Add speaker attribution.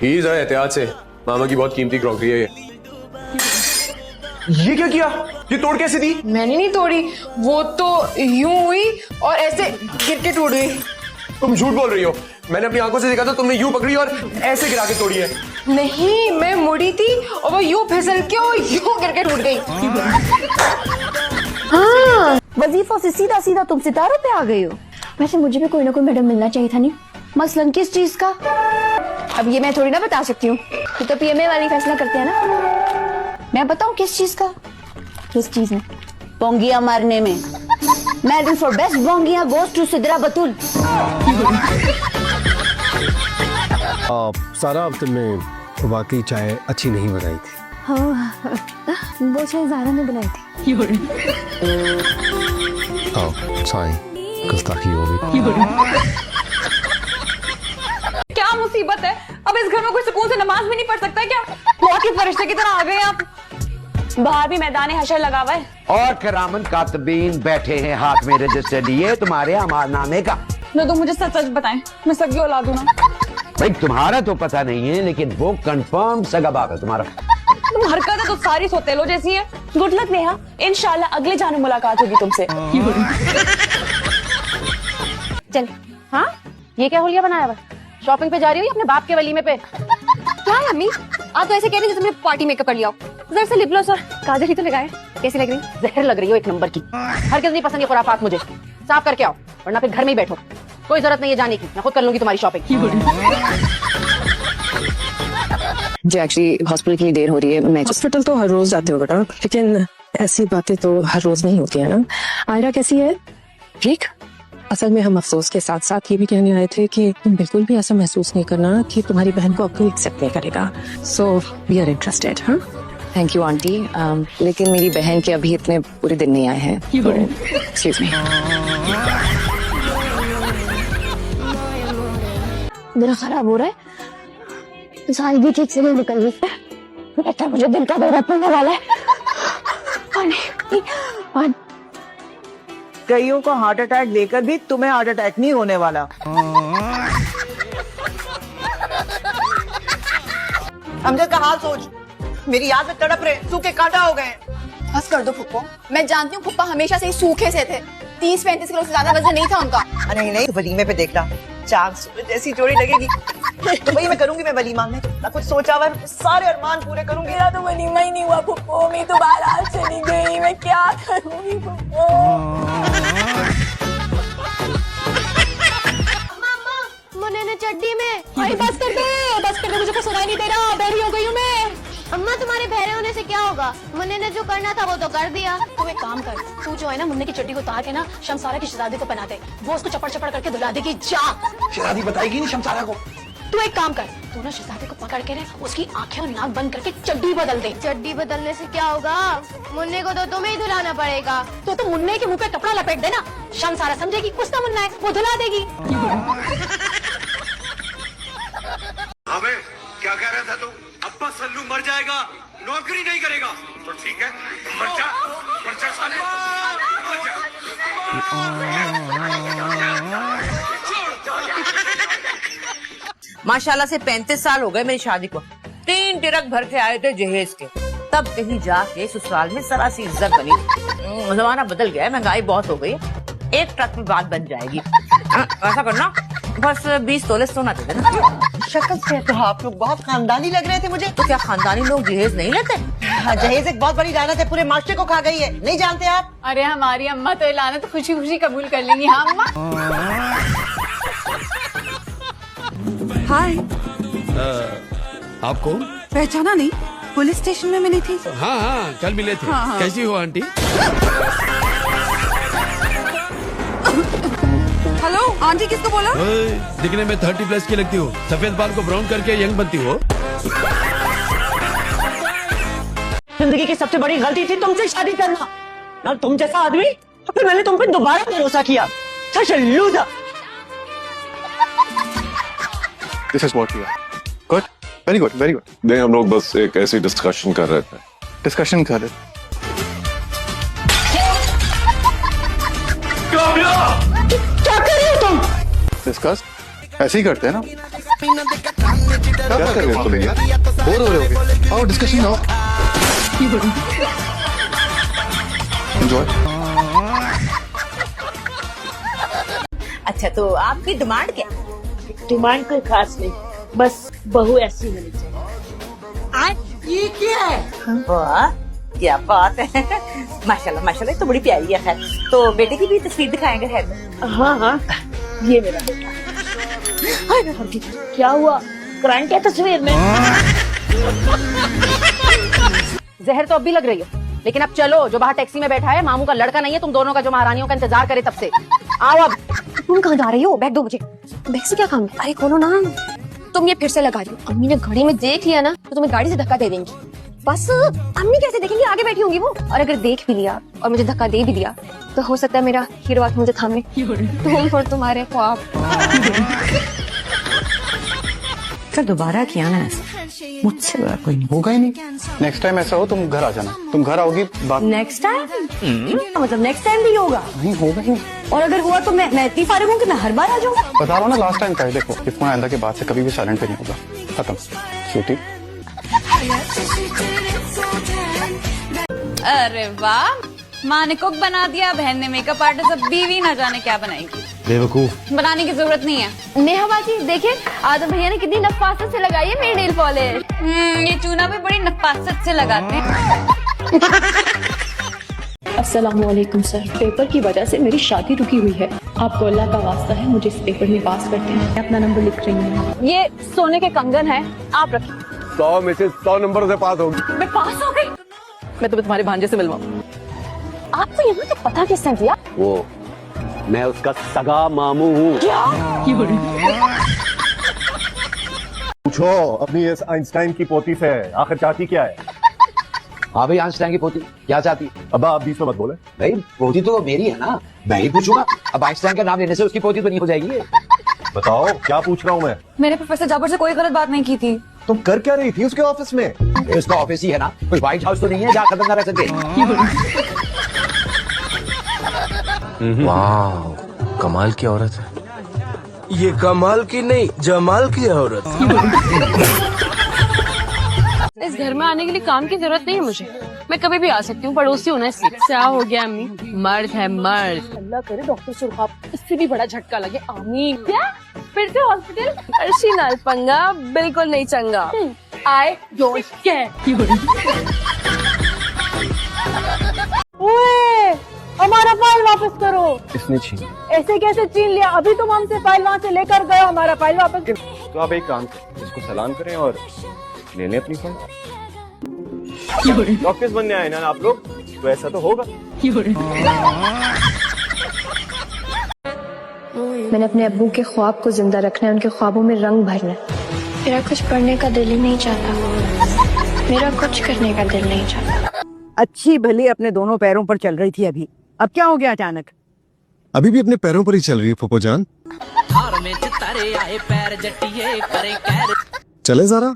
Speaker 1: ही जरा एहतियात से, मामा की बहुत कीमती क्रॉकरी है ये क्या किया? ये तोड़ कैसे दी?
Speaker 2: मैंने नहीं तोड़ी, वो तो यूं हुई और ऐसे गिर के टूट गई।
Speaker 1: तुम झूठ बोल रही हो। मैंने अपनी आंखों से देखा था, तुमने यूं पकड़ी और ऐसे गिरा के तोड़ी है।
Speaker 2: नहीं, मैं मुड़ी थी और वो यूं फिसल के और यूं गिर के टूट गई।
Speaker 3: हाँ, वजीफों से सीधा सीधा तुम सितारों पे आ गई हो। वैसे मुझे भी कोई ना कोई मेडल मिलना चाहिए था नहीं, मसलन किस चीज का? अब ये मैं थोड़ी ना बता सकती हूँ, ये तो पीएमए वाली फैसला करते हैं ना। मैं बताऊँ किस चीज का? किस चीज में? बोंगिया मारने में। मेडल फॉर बेस्ट बोंगिया गोज टू सिद्रा बतूल।
Speaker 4: सारा अब तुमने वाकई चाय अच्छी नहीं बनाई थी।
Speaker 3: हाँ, वो चाय ज़ारा ने बनाई थी।
Speaker 4: सॉरी, गुस्ताखी हो गई।
Speaker 2: क्या मुसीबत है? अब इस घर में कोई सुकून से नमाज भी नहीं पढ़ सकता है क्या? मौत के फरिश्ते की तरह आ गए आप। बाहर भी मैदान हशर लगा हुआ है
Speaker 5: और करामन कातबीन बैठे हैं हाथ में रजिस्टर लिए तुम्हारे अमारनामे का।
Speaker 2: न तो मुझे सच सच बताएं, मैं सगी औलाद हूं ना।
Speaker 5: भाई तुम्हारा तो पता नहीं है, लेकिन वो कंफर्म सगा बाप है तुम्हारा।
Speaker 2: तुम हरकतें तो सारी सोतेलो जैसी है। गुड लक नेहा, इंशाल्लाह अगले जाने मुलाकात होगी तुमसे।
Speaker 3: चल, हाँ, ये क्या होलिया बनाया हुआ? शॉपिंग पे जा रही हुई अपने बाप के वलीमे पे? क्या है अम्मी, आप तो ऐसे कह रही जैसे तुमने पार्टी मेकअप कर लिया हो। जरा से लिप ग्लॉस और काजल ही तो लगाए। कैसी लग रही? जहर लग रही हो एक नंबर की। हरगिज़ नहीं पसंद ये खुराफात मुझे। साफ करके आओ, वरना फिर घर में ही बैठो। कोई जरूरत नहीं है जाने की, मैं खुद कर लूंगी तुम्हारी शॉपिंग।
Speaker 6: जी एक्चुअली हॉस्पिटल के लिए देर हो रही है। मैं हॉस्पिटल तो हर रोज जाते हो बेटा, लेकिन ऐसी बातें तो हर रोज नहीं होती है ना। आयरा कैसी है? ठीक। असल में हम अफसोस के साथ साथ ये भी कहने आए थे कि तुम बिल्कुल भी ऐसा महसूस नहीं करना कि तुम्हारी बहन को अब कोई एक्सेप्ट नहीं करेगा। So we are interested. हाँ, थैंक यू आंटी, लेकिन मेरी बहन के अभी इतने पूरे दिन नहीं आए हैं। Excuse me.
Speaker 3: मेरा खराब हो रहा है, सांस भी ठीक से नहीं निकल रही है। लगता है मुझे दिल का दौरा पड़ने वाला है। पानी।
Speaker 7: कईयों को हार्ट अटैक देकर भी तुम्हें हार्ट अटैक नहीं होने वाला। अमजद का हाल सोच, मेरी याद में तड़प रहे, सूखे कांटा हो गए।
Speaker 8: बस कर दो फुप्पो, मैं जानती हूँ फुप्पा हमेशा से ही सूखे से थे। 30-35 किलो से ज्यादा वजन नहीं था उनका।
Speaker 7: नहीं नहीं, वलीमे पे देखना, चांद सूरज जैसी जोड़ी लगेगी। तो वही मैं करूंगी, मैं वलीमा में कुछ सोचा हुआ, सारे अरमान पूरे करूंगी।
Speaker 8: मेरा तो वलीमा ही नहीं हुआ फुप्पो, मैं तो बारात चली गई, मैं क्या करूंगी फुप्पो?
Speaker 3: मुन्ने ने चड्डी में। भाई बस कर दे, मुझे कुछ सुनाई नहीं दे रहा, बहरी हो गई हूँ मैं। अम्मा तुम्हारे बहरे होने से क्या होगा? मुन्ने ने जो करना था वो तो कर दिया।
Speaker 8: तू एक काम कर, तू जो है ना मुन्ने की चड्डी को उतार के ना शमसारा की शहजादी को पहना दे, वो उसको चपड़ चपड़ करके दुला देगी। जा,
Speaker 5: शहजादी बताएगी नहीं शमसारा को।
Speaker 8: तू एक काम कर, तू ना शहजादी को पकड़ के उसकी आंखें और नाक बंद करके चड्डी बदल दे।
Speaker 3: चड्डी बदलने से क्या होगा? मुन्ने को तो तुम्हें ही धुलाना पड़ेगा।
Speaker 8: तो मुन्ने के मुंह पे कपड़ा लपेट देना, शमसारा समझेगी कुछ ना मुन्ना है, वो धुला देगी।
Speaker 9: अबे क्या कह रहा था तू? अब्बा सल्लू मर जाएगा, नौकरी नहीं करेगा। तो ठीक है, मर जा साले, मर जा।
Speaker 10: माशाल्लाह से 35 साल हो गए मेरी शादी को। 3 ट्रक भर के आए थे जहेज के, तब कहीं जाके ससुराल में जरा सी इज्जत बनी। जमाना बदल गया है, महंगाई बहुत हो गई है। एक ट्रक में बात बन जाएगी। ऐसा करना, बस 20 तोले सोना दे देना।
Speaker 7: शक्ल से तो आप लोग बहुत खानदानी लग रहे थे मुझे।
Speaker 10: तो क्या खानदानी लोग जहेज नहीं लेते?
Speaker 7: हाँ, जहेज एक बहुत बड़ी लानत है, पूरे माशरे को खा गई है। नहीं जानते आप?
Speaker 2: अरे हमारी अम्मा तो लानत खुशी खुशी कबूल कर लेंगी। हाँ अम्मा।
Speaker 11: हाय,
Speaker 9: आप कौन?
Speaker 11: पहचाना नहीं? पुलिस स्टेशन में मिली थी।
Speaker 9: हाँ, कल मिले थे।
Speaker 11: हाँ।
Speaker 9: कैसी हो आंटी?
Speaker 11: हेलो आंटी, किसको बोला?
Speaker 9: दिखने में 30 प्लस की लगती हो, सफेद बाल को ब्राउन करके यंग बनती हो।
Speaker 7: जिंदगी की सबसे बड़ी गलती थी तुमसे शादी करना। ना तुम जैसा आदमी, फिर मैंने तुम पे दोबारा भरोसा किया। Such a loser.
Speaker 1: This is what we are. Good, very good, very good. नहीं, हम लोग बस एक ऐसी डिस्कशन कर रहे थे। डिस्कशन कर रहे थे। क्या कर रहे हो तुम? डिस्कस ऐसे ही करते हैं ना। क्या कर रहे हो भैया? बोर हो रहे होगे? आओ डिस्कशन आओ। एंजॉय।
Speaker 10: अच्छा तो आपकी डिमांड क्या?
Speaker 7: डिमांड कोई खास नहीं, बस बहू ऐसी होनी चाहिए।
Speaker 10: ये क्या है? वाह क्या बात है। माशाल्लाह माशाल्लाह, तो बड़ी प्यारी है। खैर तो बेटे की भी तस्वीर दिखाएंगे। खैर
Speaker 7: हाँ हाँ, ये मेरा बेटा। हाय मैं मर गई। क्या हुआ? क्राइम क्या तस्वीर में?
Speaker 6: जहर तो अब भी लग रही है, लेकिन अब चलो, जो बाहर टैक्सी में बैठा है मामू का लड़का नहीं है तुम दोनों का, जो महारानियों का इंतजार करे तब से। आओ अब।
Speaker 3: तुम कहाँ जा रही हो? बैग दो मुझे। बैग से क्या काम है? अरे खोलो ना। तुम ये फिर से लगा रही हो। अम्मी ने घड़ी में देख लिया ना तो तुम्हें गाड़ी से धक्का दे देंगी। बस अम्मी कैसे देखेंगी? आगे बैठी होंगी वो। और अगर देख भी लिया और मुझे धक्का दे भी दिया तो हो सकता है मेरा हीरो आके मुझे थामे। तुम और तुम्हारे ख्वाब।
Speaker 10: फिर दोबारा किया ना ऐसा, मुझसे बड़ा कोई नहीं।
Speaker 1: होगा ही नहीं। नेक्स्ट टाइम ऐसा हो तुम घर आ जाना। तुम घर आओगी बात
Speaker 7: नेक्स्ट टाइम मतलब नेक्स्ट टाइम भी होगा?
Speaker 1: नहीं होगा ही नहीं।
Speaker 7: और अगर हुआ तो मैं इतनी फारिग हूँ कि मैं हर बार आ जाऊंगा।
Speaker 1: बता रहा हूँ ना, लास्ट टाइम का है। देखो ये फोन आइंदा के बाद से कभी भी साइलेंट पे नहीं होगा। खत्म। छुट्टी।
Speaker 2: अरे वाह, माँ ने कुक बना दिया, बहन ने मेकअप आर्टिस्ट, अब बीवी ना जाने क्या बनाएगी।
Speaker 4: बेवकूफ।
Speaker 2: बनाने की जरूरत नहीं है।
Speaker 3: नेहा बाजी देखिए, आदम भैया ने कितनी नफासत से लगाई है मेरी नेल पॉलिश।
Speaker 2: ये चूना भी बड़ी नफासत से लगाते हैं।
Speaker 8: अस्सलामुअलैकुम सर, पेपर की वजह से मेरी शादी रुकी हुई है। आपको अल्लाह का वास्ता है, मुझे इस पेपर में पास करते हैं। अपना नंबर लिख रही हूँ।
Speaker 2: ये सोने के कंगन है, आप रखिए।
Speaker 9: 100 में से 100 नंबर से पास होगी।
Speaker 2: मैं पास हो गई।
Speaker 6: मैं तुम्हारे भांजे से मिलवाऊं।
Speaker 3: आपको यहाँ का पता किसने दिया?
Speaker 9: वो मैं उसका सगा मामू हूँ।
Speaker 12: पूछो अपनी इस आइंस्टाइन की पोती से, आखिर चाहती क्या है?
Speaker 5: हाँ भाई, आइंस्टाइन की पोती क्या चाहती है?
Speaker 12: अब आप बीच में मत बोले।
Speaker 5: भाई पोती तो मेरी है ना, मैं ही पूछूंगा। अब आइंस्टाइन का नाम लेने से उसकी पोती तो नहीं हो जाएगी।
Speaker 12: बताओ क्या पूछ रहा हूँ मैं?
Speaker 2: मैंने प्रोफेसर जाबर से कोई गलत बात नहीं की थी।
Speaker 12: तुम कर क्या रही थी उसके ऑफिस में?
Speaker 5: उसका ऑफिस ही है ना, कोई व्हाइट हाउस तो नहीं है जहाँ खत्म ना रह सके।
Speaker 9: वाह कमाल की औरत है ये। कमाल की नहीं, जमाल की औरत।
Speaker 6: इस घर में आने के लिए काम की जरूरत नहीं है मुझे, मैं कभी भी आ सकती हूँ। पड़ोसी होना इसलिए। क्या हो गया अम्मी? मर्द है मर्द। अल्लाह करे डॉक्टर सुरहाब इससे भी बड़ा झटका लगे। आमीन। क्या फिर से हॉस्पिटल? अर्शी नाल पंगा बिल्कुल नहीं चंगा। I don't care.
Speaker 7: हमारा फाइल वापस करो।
Speaker 1: इसने छीन।
Speaker 7: ऐसे कैसे छीन लिया? अभी तुम हमसे फाइल वहाँ से लेकर गए, हमारा फाइल वापस।
Speaker 1: तो आप एक काम करें, इसको सलाम करें और ले लें अपनी फोन। डॉक्टर्स बनने आए ना आप लोग, तो ऐसा तो होगा।
Speaker 3: मैंने अपने अब्बू के ख्वाब को जिंदा रखना है, उनके ख्वाबों में रंग भरना है। मेरा कुछ पढ़ने का दिल ही नहीं चाहता, मेरा कुछ करने का दिल नहीं चाहता।
Speaker 7: अच्छी भली अपने दोनों पैरों पर चल रही थी अभी, अब क्या हो गया अचानक?
Speaker 4: अभी भी अपने पैरों पर ही चल रही है फूफो जान। चले जरा।